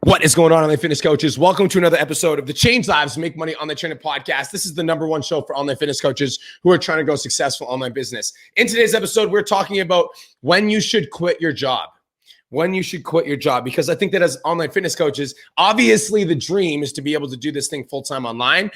What is going on, online fitness coaches? Welcome to another episode of the Change Lives, Make Money Online Training podcast. This is the #1 show for online fitness coaches who are trying to go successful online business. In today's episode, we're talking about when you should quit your job. When you should quit your job, because I think that as online fitness coaches, obviously the dream is to be able to do this thing full-time online.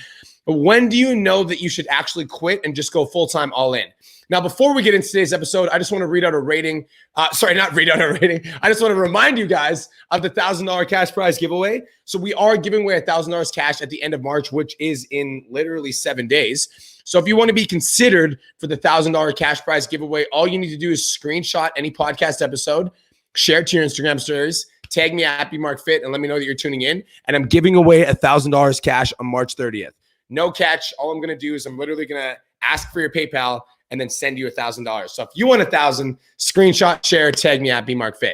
But when do you know that you should actually quit and just go full-time all in? Now, before we get into today's episode, I just want to read out a rating. I just want to remind you guys of the $1,000 cash prize giveaway. So we are giving away $1,000 cash at the end of March, which is in literally 7 days. So if you want to be considered for the $1,000 cash prize giveaway, all you need to do is screenshot any podcast episode, share it to your Instagram stories, tag me at BMarkFit, and let me know that you're tuning in. And I'm giving away $1,000 cash on March 30th. No catch. All I'm going to do is I'm literally going to ask for your PayPal and then send you $1,000. So if you want 1,000, screenshot, share, tag me at BMarkFit.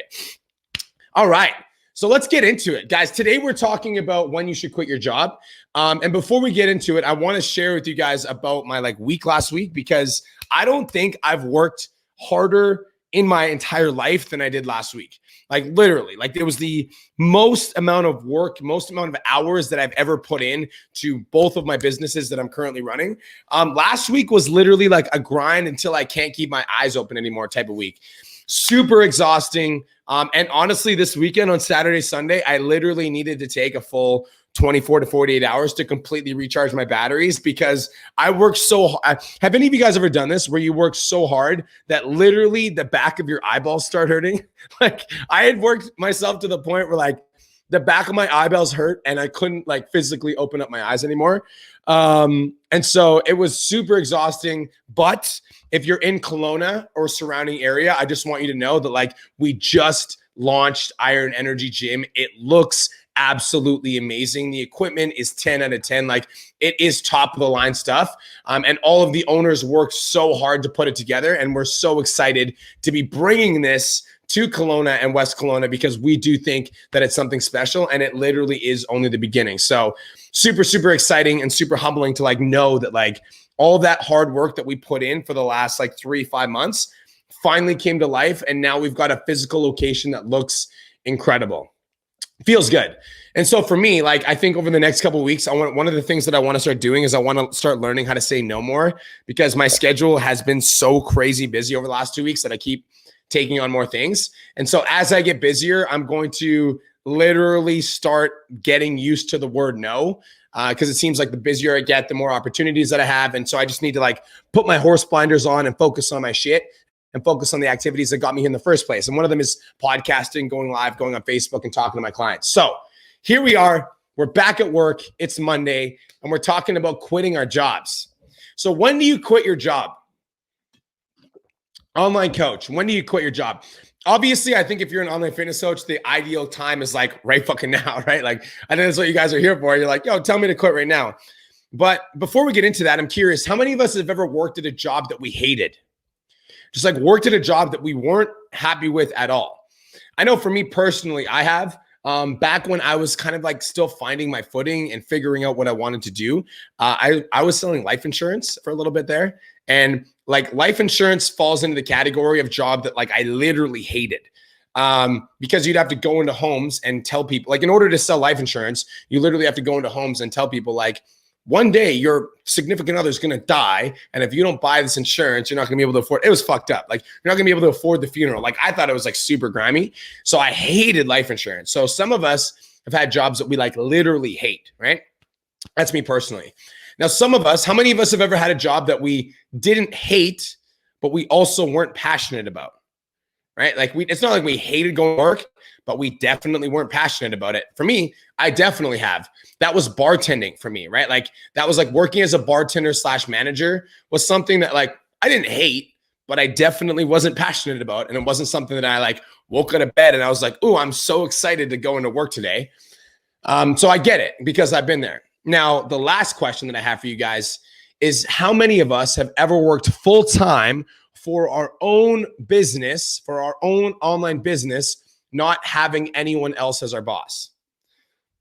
All right. So let's get into it, guys. Today we're talking about when you should quit your job. And before we get into it, I want to share with you guys about my week last week, because I don't think I've worked harder in my entire life than I did last week. Literally, it was the most amount of work, most amount of hours that I've ever put in to both of my businesses that I'm currently running. Last week was literally like a grind until I can't keep my eyes open anymore type of week. Super exhausting. And honestly, this weekend on Saturday, Sunday, I literally needed to take a full 24 to 48 hours to completely recharge my batteries, because I worked so hard. Have any of you guys ever done this where you work so hard that literally the back of your eyeballs start hurting? I had worked myself to the point where the back of my eyeballs hurt and I couldn't physically open up my eyes anymore. And so it was super exhausting. But if you're in Kelowna or surrounding area, I just want you to know that we just launched Iron Energy Gym. It looks absolutely amazing. The equipment is 10 out of 10. It is top of the line stuff. And all of the owners worked so hard to put it together. And we're so excited to be bringing this to Kelowna and West Kelowna, because we do think that it's something special, and it literally is only the beginning. So super, super exciting and super humbling to know that all that hard work that we put in for the last 3-5 months finally came to life. And now we've got a physical location that looks incredible. Feels good. And so for me, I think over the next couple of weeks, one of the things that I want to start doing is I want to start learning how to say no more, because my schedule has been so crazy busy over the last 2 weeks that I keep taking on more things. And so as I get busier, I'm going to literally start getting used to the word no, because it seems like the busier I get, the more opportunities that I have. And so I just need to put my horse blinders on and focus on my shit and focus on the activities that got me here in the first place. And one of them is podcasting, going live, going on Facebook, and talking to my clients. So here we are. We're back at work. It's Monday, and we're talking about quitting our jobs. So when do you quit your job? Online coach, when do you quit your job? Obviously, I think if you're an online fitness coach, the ideal time is right fucking now, right? I think that's what you guys are here for. You're yo, tell me to quit right now. But before we get into that, I'm curious, how many of us have ever worked at a job that we hated? Just worked at a job that we weren't happy with at all. I know for me personally, I have. Back when I was kind of still finding my footing and figuring out what I wanted to do, I was selling life insurance for a little bit there. And life insurance falls into the category of job that I literally hated. Because you'd have to go into homes and tell people, in order to sell life insurance, you literally have to go into homes and tell people one day your significant other is going to die. And if you don't buy this insurance, you're not going to be able to afford it. It was fucked up. You're not going to be able to afford the funeral. I thought it was super grimy. So I hated life insurance. So some of us have had jobs that we literally hate, right? That's me personally. Now, some of us, how many of us have ever had a job that we didn't hate, but we also weren't passionate about, right? It's not we hated going to work, but we definitely weren't passionate about it. For me, I definitely have. That was bartending for me, right? That was working as a bartender / manager was something that I didn't hate, but I definitely wasn't passionate about. And it wasn't something that I woke out of bed and I was oh, I'm so excited to go into work today. So I get it, because I've been there. Now, the last question that I have for you guys is, how many of us have ever worked full-time for our own business, for our own online business, not having anyone else as our boss?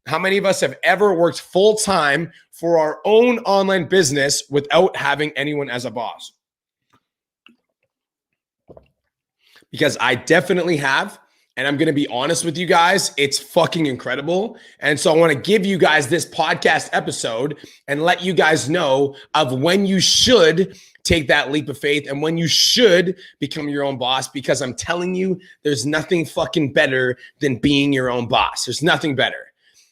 How many of us have ever worked full-time for our own online business without having anyone as a boss? Because I definitely have, And I'm going to be honest with you guys, it's fucking incredible. And so I want to give you guys this podcast episode and let you guys know of when you should take that leap of faith and when you should become your own boss, because I'm telling you, there's nothing fucking better than being your own boss. There's nothing better.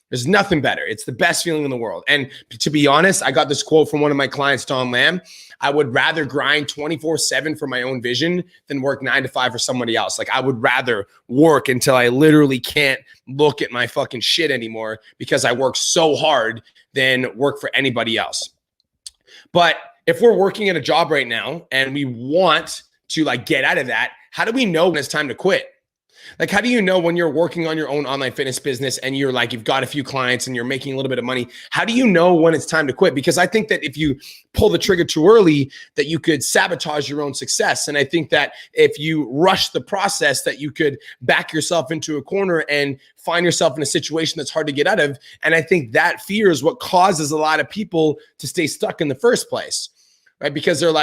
There's nothing better. It's the best feeling in the world. And to be honest, I got this quote from one of my clients, Tom Lamb. I would rather grind 24/7 for my own vision than work 9 to 5 for somebody else. Like, I would rather work until I literally can't look at my fucking shit anymore because I work so hard than work for anybody else. But if we're working at a job right now and we want to like get out of that, how do we know when it's time to quit? Like, how do you know when you're working on your own online fitness business and you're like, you've got a few clients and you're making a little bit of money? How do you know when it's time to quit? Because I think that if you pull the trigger too early, that you could sabotage your own success. And I think that if you rush the process, that you could back yourself into a corner and find yourself in a situation that's hard to get out of. And I think that fear is what causes a lot of people to stay stuck in the first place. Right? Because they'll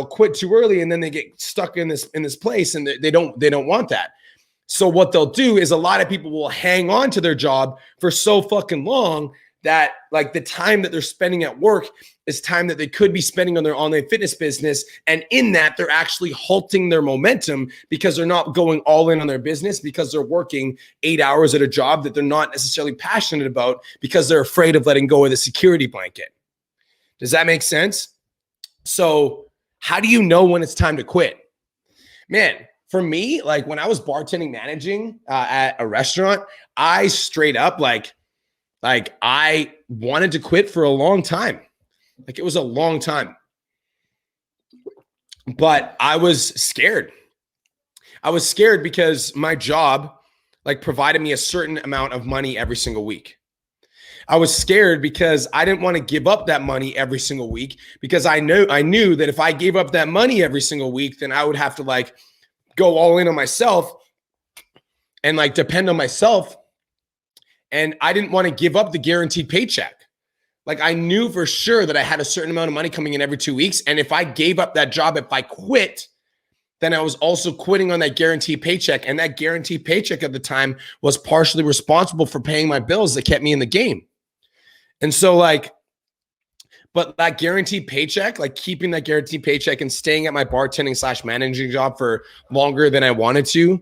quit too early and then they get stuck in this place and they don't want that. So what they'll do is a lot of people will hang on to their job for so fucking long that like the time that they're spending at work is time that they could be spending on their online fitness business. And in that, they're actually halting their momentum because they're not going all in on their business, because they're working 8 hours at a job that they're not necessarily passionate about because they're afraid of letting go of the security blanket. Does that make sense? So how do you know when it's time to quit? Man, for me, like when I was bartending, managing at a restaurant, I straight up like I wanted to quit for a long time. Like it was a long time. But I was scared. I was scared because my job like provided me a certain amount of money every single week. I was scared because I didn't want to give up that money every single week, because I knew that if I gave up that money every single week, then I would have to like go all in on myself and like depend on myself. And I didn't want to give up the guaranteed paycheck. Like I knew for sure that I had a certain amount of money coming in every 2 weeks. And if I gave up that job, if I quit, then I was also quitting on that guaranteed paycheck. And that guaranteed paycheck at the time was partially responsible for paying my bills that kept me in the game. And so like, but that guaranteed paycheck, like keeping that guaranteed paycheck and staying at my bartending / managing job for longer than I wanted to,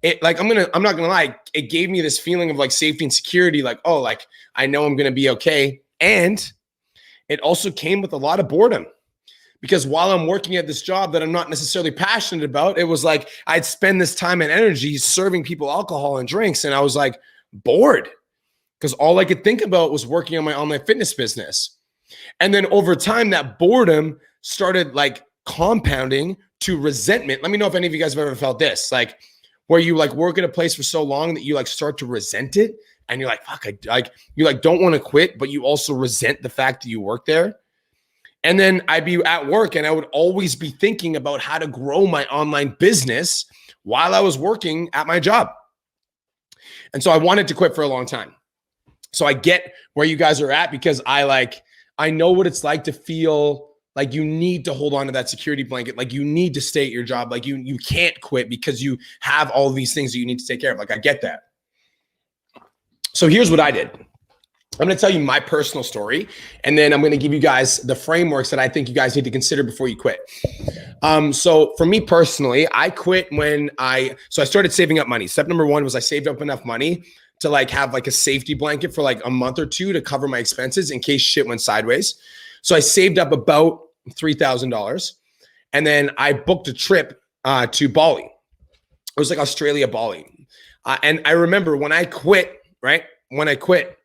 it like, I'm not gonna lie, it gave me this feeling of like safety and security, like, oh, like I know I'm gonna be okay. And it also came with a lot of boredom, because while I'm working at this job that I'm not necessarily passionate about, it was like I'd spend this time and energy serving people alcohol and drinks, and I was like bored, because all I could think about was working on my online fitness business. And then over time, that boredom started like compounding to resentment. Let me know if any of you guys have ever felt this, like where you like work at a place for so long that you like start to resent it. And you're like, fuck, you like don't want to quit, but you also resent the fact that you work there. And then I'd be at work and I would always be thinking about how to grow my online business while I was working at my job. And so I wanted to quit for a long time. So I get where you guys are at, because I know what it's like to feel like you need to hold on to that security blanket. Like you need to stay at your job. Like you can't quit because you have all these things that you need to take care of. Like I get that. So here's what I did. I'm going to tell you my personal story, and then I'm going to give you guys the frameworks that I think you guys need to consider before you quit. So for me personally, I quit I started saving up money. Step number 1 was I saved up enough money to like have like a safety blanket for like a month or 2 to cover my expenses in case shit went sideways. So I saved up about $3,000, and then I booked a trip to Bali. It was like Australia, Bali. And I remember when I quit, right? When I quit,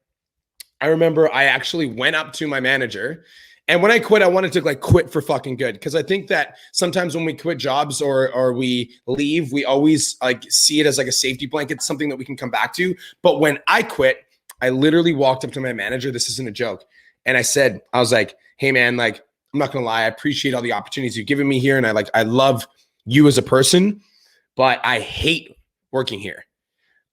I remember I actually went up to my manager, and when I quit, I wanted to like quit for fucking good. Cause I think that sometimes when we quit jobs or we leave, we always like see it as like a safety blanket, something that we can come back to. But when I quit, I literally walked up to my manager. This isn't a joke. And I was like, hey man, like, I'm not going to lie. I appreciate all the opportunities you've given me here. And I love you as a person, but I hate working here.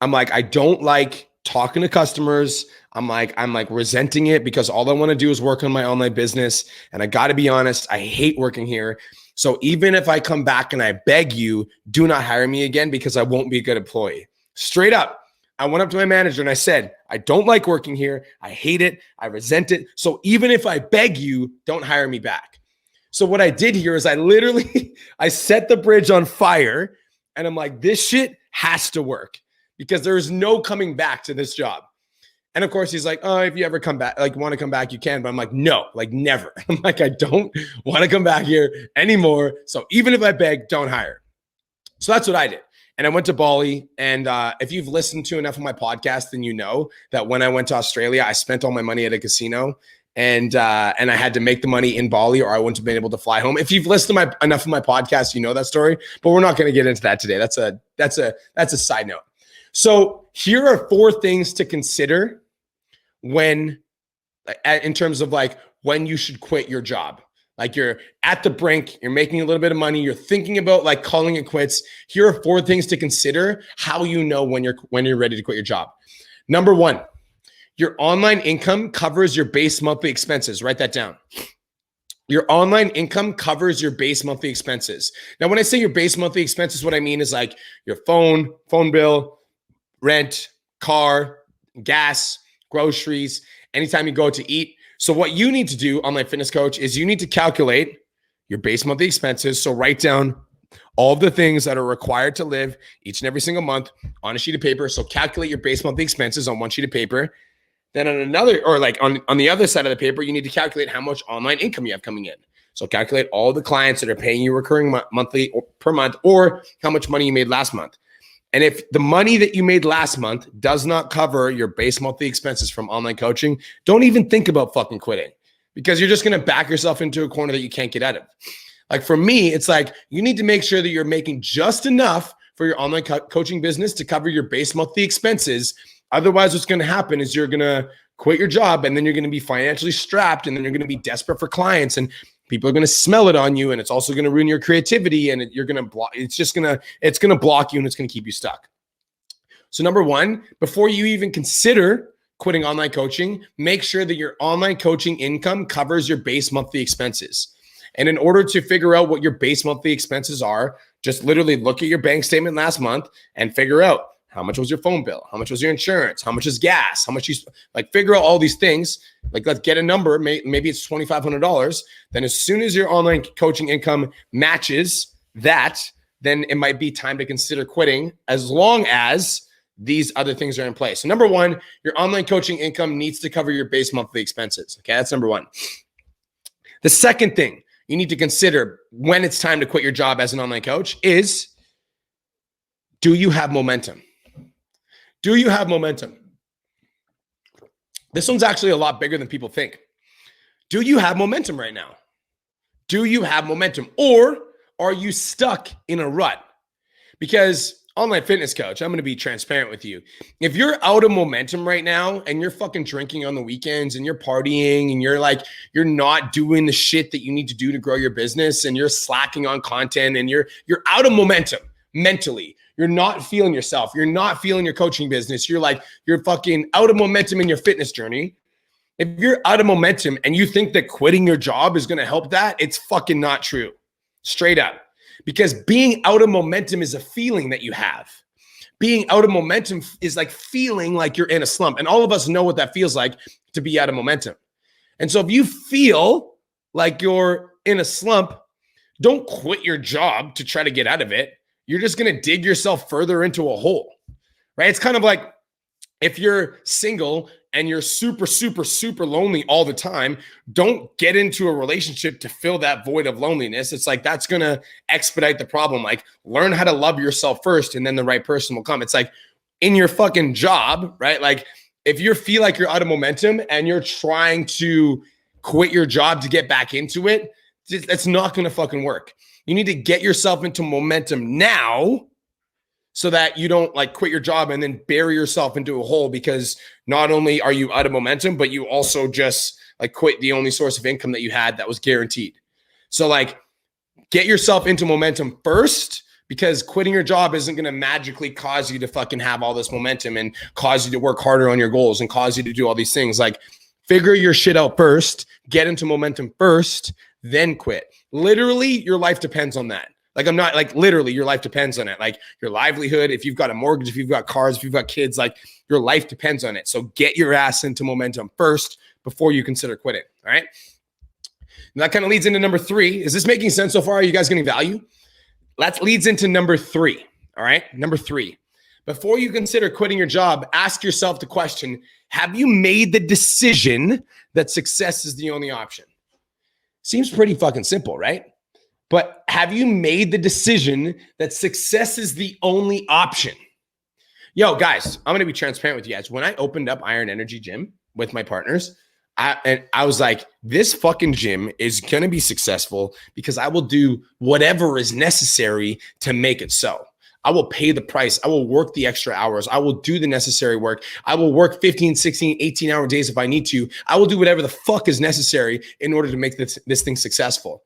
I'm like, I don't like talking to customers. I'm like resenting it because all I want to do is work on my online business. And I got to be honest, I hate working here. So even if I come back and I beg you, do not hire me again because I won't be a good employee. Straight up. I went up to my manager and I said, I don't like working here. I hate it. I resent it. So even if I beg you, don't hire me back. So what I did here is I set the bridge on fire and I'm like, this shit has to work because there is no coming back to this job. And of course he's like, oh, if you ever come back, like want to come back, you can. But I'm like, no, like never. I'm like, I don't want to come back here anymore. So even if I beg, don't hire. So that's what I did. And I went to Bali. And if you've listened to enough of my podcast, then you know that when I went to Australia, I spent all my money at a casino. And I had to make the money in Bali or I wouldn't have been able to fly home. If you've listened to enough of my podcast, you know that story, but we're not going to get into that today. That's a side note. So here are 4 things to consider when, in terms of like when you should quit your job. Like you're at the brink, you're making a little bit of money, you're thinking about like calling it quits. Here are 4 things to consider how you know when you're ready to quit your job. Number 1, your online income covers your base monthly expenses. Write that down. Your online income covers your base monthly expenses. Now, when I say your base monthly expenses, what I mean is like your phone bill, rent, car, gas, groceries, anytime you go to eat. So what you need to do, Online Fitness Coach, is you need to calculate your base monthly expenses. So write down all of the things that are required to live each and every single month on a sheet of paper. So calculate your base monthly expenses on one sheet of paper. Then on another, or like on the other side of the paper, you need to calculate how much online income you have coming in. So calculate all the clients that are paying you recurring monthly or per month, or how much money you made last month. And if the money that you made last month does not cover your base monthly expenses from online coaching, don't even think about fucking quitting because you're just going to back yourself into a corner that you can't get out of. Like for me, it's like you need to make sure that you're making just enough for your online coaching business to cover your base monthly expenses. Otherwise, what's going to happen is you're going to quit your job and then you're going to be financially strapped and then you're going to be desperate for clients and people are going to smell it on you, and it's also going to ruin your creativity, and you're going to block. It's going to block you, and it's going to keep you stuck. So number 1, before you even consider quitting online coaching, make sure that your online coaching income covers your base monthly expenses. And in order to figure out what your base monthly expenses are, just literally look at your bank statement last month and figure out how much was your phone bill, how much was your insurance, how much is gas, how much you like. Figure out all these things. Like let's get a number. Maybe it's $2,500. Then as soon as your online coaching income matches that, then it might be time to consider quitting, as long as these other things are in place. So number 1, your online coaching income needs to cover your base monthly expenses. Okay, that's number 1. The second thing you need to consider when it's time to quit your job as an online coach is, do you have momentum? Do you have momentum? This one's actually a lot bigger than people think. Do you have momentum right now? Do you have momentum? Or are you stuck in a rut? Because Online Fitness Coach, I'm going to be transparent with you. If you're out of momentum right now and you're fucking drinking on the weekends and you're partying and you're not doing the shit that you need to do to grow your business and you're slacking on content and you're out of momentum mentally, you're not feeling yourself, you're not feeling your coaching business, you're fucking out of momentum in your fitness journey. If you're out of momentum and you think that quitting your job is going to help that, it's fucking not true. Straight up. Because being out of momentum is a feeling that you have. Being out of momentum is like feeling like you're in a slump. And all of us know what that feels like to be out of momentum. And so if you feel like you're in a slump, don't quit your job to try to get out of it. You're just going to dig yourself further into a hole, right? It's kind of like if you're single and you're super, super, super lonely all the time, don't get into a relationship to fill that void of loneliness. It's like, that's going to expedite the problem. Like, learn how to love yourself first and then the right person will come. It's like in your fucking job, right? Like if you feel like you're out of momentum and you're trying to quit your job to get back into it, that's not going to fucking work. You need to get yourself into momentum now so that you don't like quit your job and then bury yourself into a hole, because not only are you out of momentum, but you also just like quit the only source of income that you had that was guaranteed. So like get yourself into momentum first, because quitting your job isn't going to magically cause you to fucking have all this momentum and cause you to work harder on your goals and cause you to do all these things. Like figure your shit out first, get into momentum first, then quit. Literally, your life depends on that. Like, I'm not like literally your life depends on it. Like your livelihood, if you've got a mortgage, if you've got cars, if you've got kids, like your life depends on it. So get your ass into momentum first before you consider quitting. All right. And that kind of leads into number 3. Is this making sense so far? Are you guys getting value? That leads into number 3. All right. Number 3. Before you consider quitting your job, ask yourself the question, have you made the decision that success is the only option? Seems pretty fucking simple, right? But have you made the decision that success is the only option? Yo, guys, I'm going to be transparent with you guys. When I opened up Iron Energy Gym with my partners, I was like, this fucking gym is going to be successful because I will do whatever is necessary to make it so. I will pay the price. I will work the extra hours. I will do the necessary work. I will work 15, 16, 18-hour days if I need to. I will do whatever the fuck is necessary in order to make this thing successful.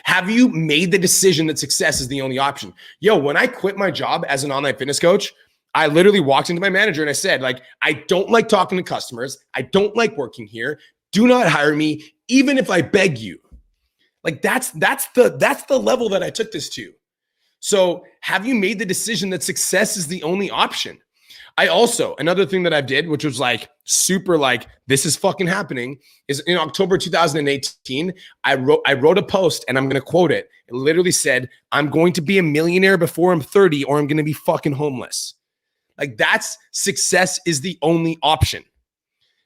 Have you made the decision that success is the only option? Yo, when I quit my job as an online fitness coach, I literally walked into my manager and I said, like, I don't like talking to customers. I don't like working here. Do not hire me, even if I beg you. Like that's the level that I took this to. So have you made the decision that success is the only option? I also, another thing that I did, which was like super like, this is fucking happening, is in October 2018, I wrote a post and I'm going to quote it. It literally said, I'm going to be a millionaire before I'm 30 or I'm going to be fucking homeless. Like that's success is the only option.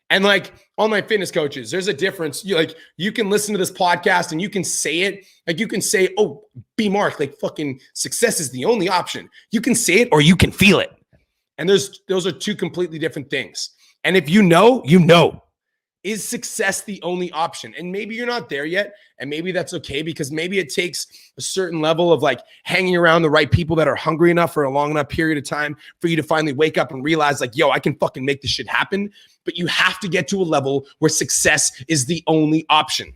And like online fitness coaches, there's a difference. You can listen to this podcast and you can say it. Like you can say, oh, B Mark, like fucking success is the only option. You can say it or you can feel it. And those are two completely different things. And if you know, is success the only option? And maybe you're not there yet. And maybe that's okay because maybe it takes a certain level of like hanging around the right people that are hungry enough for a long enough period of time for you to finally wake up and realize like, yo, I can fucking make this shit happen. But you have to get to a level where success is the only option,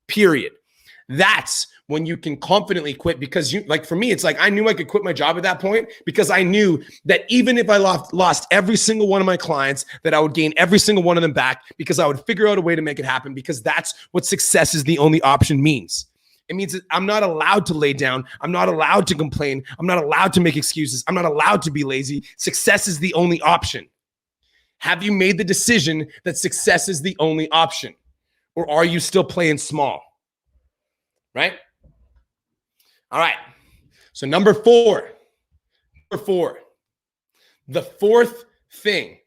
period. That's when you can confidently quit because you like for me, it's like I knew I could quit my job at that point because I knew that even if I lost every single one of my clients, that I would gain every single one of them back because I would figure out a way to make it happen because that's what success is the only option means. It means that I'm not allowed to lay down. I'm not allowed to complain. I'm not allowed to make excuses. I'm not allowed to be lazy. Success is the only option. Have you made the decision that success is the only option? Or are you still playing small? Right? All right. So number 4, the fourth thing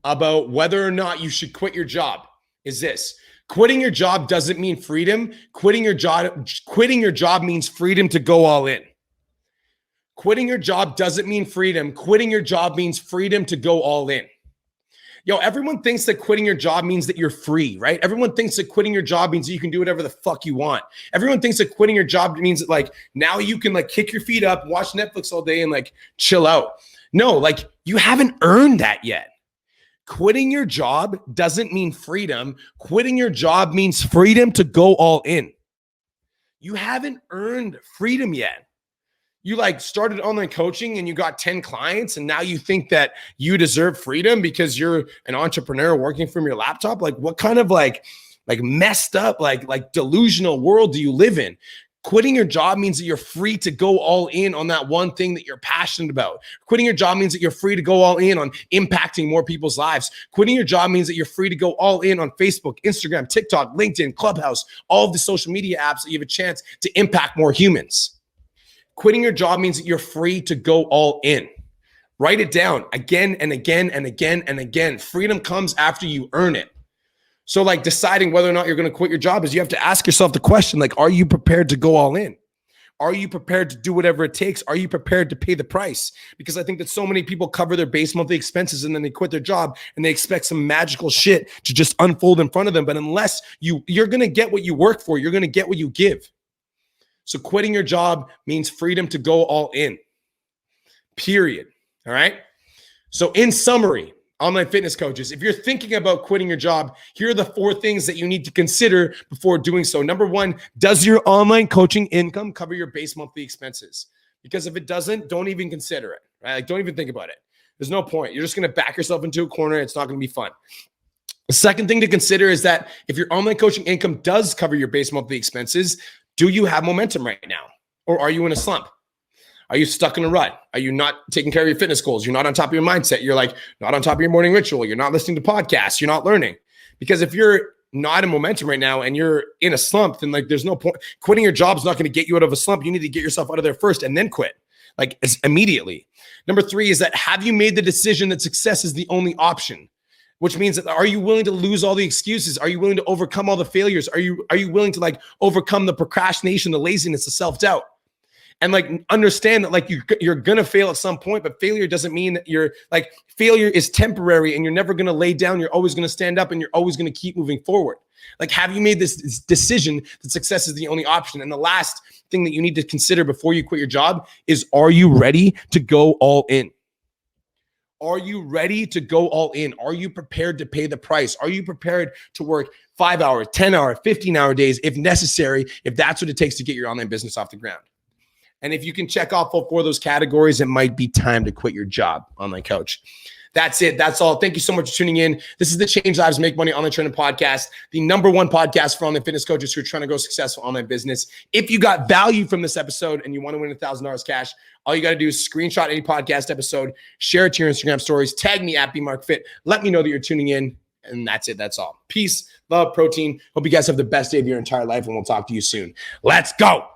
about whether or not you should quit your job is this. Quitting your job doesn't mean freedom. Quitting your job means freedom to go all in. Quitting your job doesn't mean freedom. Quitting your job means freedom to go all in. Yo, everyone thinks that quitting your job means that you're free, right? Everyone thinks that quitting your job means that you can do whatever the fuck you want. Everyone thinks that quitting your job means that like now you can like kick your feet up, watch Netflix all day and like chill out. No, like you haven't earned that yet. Quitting your job doesn't mean freedom. Quitting your job means freedom to go all in. You haven't earned freedom yet. You like started online coaching and you got 10 clients and now you think that you deserve freedom because you're an entrepreneur working from your laptop. Like what kind of like messed up, like delusional world do you live in? Quitting your job means that you're free to go all in on that one thing that you're passionate about. Quitting your job means that you're free to go all in on impacting more people's lives. Quitting your job means that you're free to go all in on Facebook, Instagram, TikTok, LinkedIn, Clubhouse, all of the social media apps that you have a chance to impact more humans. Quitting your job means that you're free to go all in. Write it down again and again and again and again. Freedom comes after you earn it. So like deciding whether or not you're going to quit your job is you have to ask yourself the question, like, are you prepared to go all in? Are you prepared to do whatever it takes? Are you prepared to pay the price? Because I think that so many people cover their base monthly expenses and then they quit their job and they expect some magical shit to just unfold in front of them. But unless you're going to get what you work for, you're going to get what you give. So quitting your job means freedom to go all in, period. All right. So in summary, online fitness coaches, if you're thinking about quitting your job, here are the 4 things that you need to consider before doing so. Number 1, does your online coaching income cover your base monthly expenses? Because if it doesn't, don't even consider it, right? Like don't even think about it. There's no point. You're just going to back yourself into a corner. It's not going to be fun. The second thing to consider is that if your online coaching income does cover your base monthly expenses, do you have momentum right now? Or are you in a slump? Are you stuck in a rut? Are you not taking care of your fitness goals? You're not on top of your mindset. You're like not on top of your morning ritual. You're not listening to podcasts. You're not learning. Because if you're not in momentum right now and you're in a slump, then like there's no point. Quitting your job is not going to get you out of a slump. You need to get yourself out of there first and then quit, like immediately. Number 3 is that have you made the decision that success is the only option? Which means that are you willing to lose all the excuses? Are you willing to overcome all the failures? Are you willing to like overcome the procrastination, the laziness, the self-doubt? And like understand that like you're gonna fail at some point, but failure doesn't mean that you're like failure is temporary and you're never gonna lay down. You're always gonna stand up and you're always gonna keep moving forward. Like, have you made this decision that success is the only option? And the last thing that you need to consider before you quit your job is, are you ready to go all in? Are you ready to go all in? Are you prepared to pay the price? Are you prepared to work 5 hours, 10 hour, 15-hour days if necessary, if that's what it takes to get your online business off the ground? And if you can check off all 4 of those categories, it might be time to quit your job, online coach. That's it. That's all. Thank you so much for tuning in. This is the Change Lives, Make Money Online Training Podcast, the #1 podcast for online fitness coaches who are trying to grow successful online business. If you got value from this episode and you want to win $1,000 cash, all you got to do is screenshot any podcast episode, share it to your Instagram stories, tag me at BMarkFit. Let me know that you're tuning in. And that's it. That's all. Peace, love, protein. Hope you guys have the best day of your entire life, and we'll talk to you soon. Let's go.